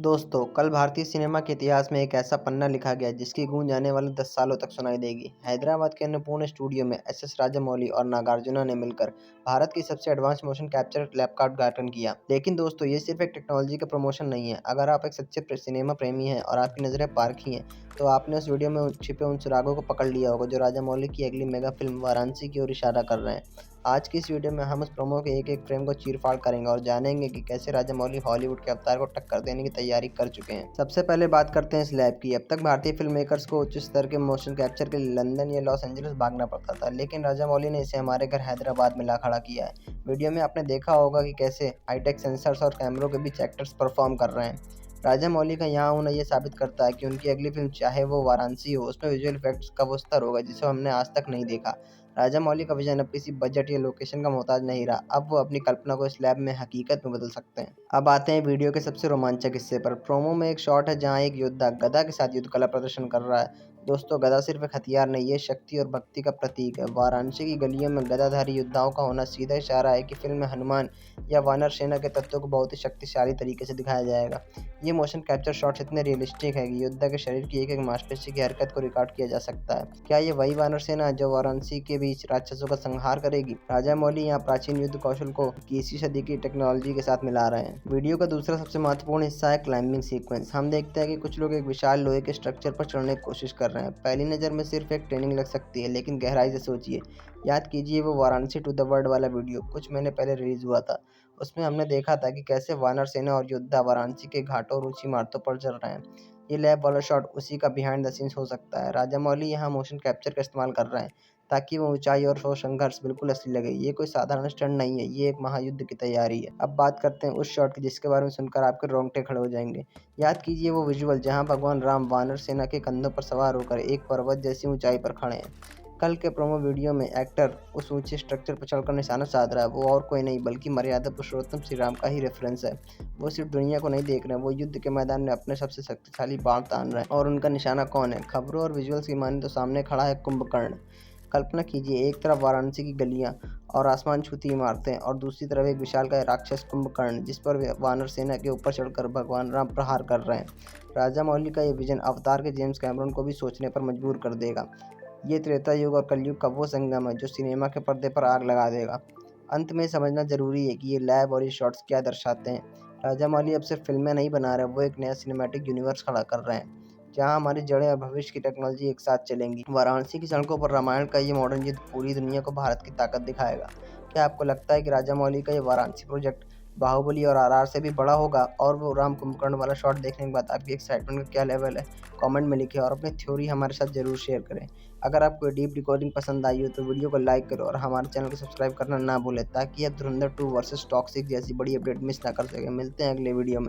दोस्तों, कल भारतीय सिनेमा के इतिहास में एक ऐसा पन्ना लिखा गया जिसकी गूंज आने वाले 10 सालों तक सुनाई देगी। हैदराबाद के अन्नपूर्ण स्टूडियो में एस राजामौली और नागार्जुना ने मिलकर भारत की सबसे एडवांस मोशन कैप्चर लैब का उद्घाटन किया। लेकिन दोस्तों, ये सिर्फ एक टेक्नोलॉजी का प्रमोशन नहीं है। अगर आप एक सच्चे सिनेमा प्रेमी हैं और आपकी नज़रें पारखी हैं, तो आपने उस वीडियो में छिपे उन सुरागों को पकड़ लिया होगा जो राजामौली की अगली मेगा फिल्म वाराणसी की ओर इशारा कर रहे हैं। आज की इस वीडियो में हम उस प्रोमो के एक-एक फ्रेम को चीर-फाड़ करेंगे और जानेंगे कि कैसे राजामौली हॉलीवुड के अवतार को टक्कर देने की तैयारी कर चुके हैं। सबसे पहले बात करते हैं इस लैब की। अब तक भारतीय फिल्म मेकर्स को उच्च स्तर के मोशन कैप्चर के लिए लंदन या लॉस एंजलिस भागना पड़ता था, लेकिन राजामौली ने इसे हमारे घर हैदराबाद में ला खड़ा किया है। वीडियो में आपने देखा होगा कि कैसे हाईटेक सेंसर्स और कैमरों के बीच एक्टर्स परफॉर्म कर रहे हैं। राजामौली का यहाँ होना ये साबित करता है कि उनकी अगली फिल्म चाहे वो वाराणसी हो, उसमें विजुअल इफेक्ट्स का वो स्तर होगा जिसे हमने आज तक नहीं देखा। राजामौली का विजन अब किसी बजट या लोकेशन का मोहताज नहीं रहा। अब वो अपनी कल्पना को इस लैब में हकीकत में बदल सकते हैं। अब आते हैं वीडियो के सबसे रोमांचक हिस्से पर। प्रोमो में एक शॉट है जहां एक योद्धा गदा के साथ युद्ध कला प्रदर्शन कर रहा है। दोस्तों, गदा सिर्फ एक हथियार नहीं, ये शक्ति और भक्ति का प्रतीक है। वाराणसी की गलियों में गदाधारी योद्धाओं का होना सीधा इशारा है कि फिल्म में हनुमान या वानर सेना के तत्वों को बहुत ही शक्तिशाली तरीके से दिखाया जाएगा। ये मोशन कैप्चर शॉट्स इतने रियलिस्टिक है कि योद्धा के शरीर की एक-एक मांसपेशी की हरकत को रिकॉर्ड किया जा सकता है। क्या ये वही वानर सेना है जो वाराणसी के बीच राक्षसों का संहार करेगी? राजामौली यहाँ प्राचीन युद्ध कौशल को 21वीं सदी की टेक्नोलॉजी के साथ मिला रहे हैं। वीडियो का दूसरा सबसे महत्वपूर्ण हिस्सा है क्लाइंबिंग सीक्वेंस। हम देखते हैं कि कुछ लोग एक विशाल लोहे के स्ट्रक्चर पर चढ़ने की कोशिश कर रहे हैं। पहली नज़र में सिर्फ एक ट्रेनिंग लग सकती है, लेकिन गहराई से सोचिए। याद कीजिए वो वाराणसी टू द वर्ल्ड वाला वीडियो कुछ महीने पहले रिलीज हुआ था। उसमें हमने देखा था कि कैसे वानर सेना और योद्धा वाराणसी के घाटों और ऊंची इमारतों पर चल रहे हैं। ये लैब वाला शॉट उसी का बिहाइंड द सीन्स हो सकता है। राजामौली यहाँ मोशन कैप्चर का इस्तेमाल कर रहे हैं ताकि वो ऊंचाई और वो संघर्ष बिल्कुल असली लगे। ये कोई साधारण स्टंट नहीं है, ये एक महायुद्ध की तैयारी है। अब बात करते हैं उस शॉट की जिसके बारे में सुनकर आपके रोंगटे खड़े हो जाएंगे। याद कीजिए वो विजुअल जहाँ भगवान राम वानर सेना के कंधों पर सवार होकर एक पर्वत जैसी ऊंचाई पर खड़े हैं। कल के प्रोमो वीडियो में एक्टर उस ऊंचे स्ट्रक्चर पर चढ़कर निशाना साध रहा है। वो और कोई नहीं बल्कि मर्यादा पुरुषोत्तम श्री राम का ही रेफरेंस है। वो सिर्फ दुनिया को नहीं देख रहे हैं, वो युद्ध के मैदान में अपने सबसे शक्तिशाली बाण तान रहे हैं। और उनका निशाना कौन है? खबरों और विजुअल्स की माने तो सामने खड़ा है कुंभकर्ण। कल्पना कीजिए, एक तरफ वाराणसी की गलियां और आसमान छूती इमारतें और दूसरी तरफ एक विशालकाय राक्षस कुंभकर्ण जिस पर वानर सेना के ऊपर चढ़कर भगवान राम प्रहार कर रहे हैं। राजामौली का ये विजन अवतार के जेम्स कैमरन को भी सोचने पर मजबूर कर देगा। ये त्रेता युग और कलयुग का वो संगम है जो सिनेमा के पर्दे पर आग लगा देगा। अंत में समझना जरूरी है कि ये लैब और ये शॉट्स क्या दर्शाते हैं। राजामौली अब सिर्फ फिल्में नहीं बना रहे, वो एक नया सिनेमैटिक यूनिवर्स खड़ा कर रहे हैं जहां हमारी जड़ें और भविष्य की टेक्नोलॉजी एक साथ चलेंगी। वाराणसी की सड़कों पर रामायण का ये मॉडर्न युद्ध पूरी दुनिया को भारत की ताकत दिखाएगा। क्या आपको लगता है कि राजामौली का ये वाराणसी प्रोजेक्ट बाहुबली और आरआर से भी बड़ा होगा? और वो राम कुंभकर्ण वाला शॉट देखने के बाद आपकी एक्साइटमेंट का क्या लेवल है? कमेंट में लिखें और अपनी थ्योरी हमारे साथ जरूर शेयर करें। अगर आपको डीप डिकोडिंग पसंद आई हो तो वीडियो को लाइक करो और हमारे चैनल को सब्सक्राइब करना ना भूलें ताकि आप धुरंधर 2 वर्सेस टॉक्सिक जैसी बड़ी अपडेट मिस ना कर सकें। मिलते हैं अगले वीडियो में।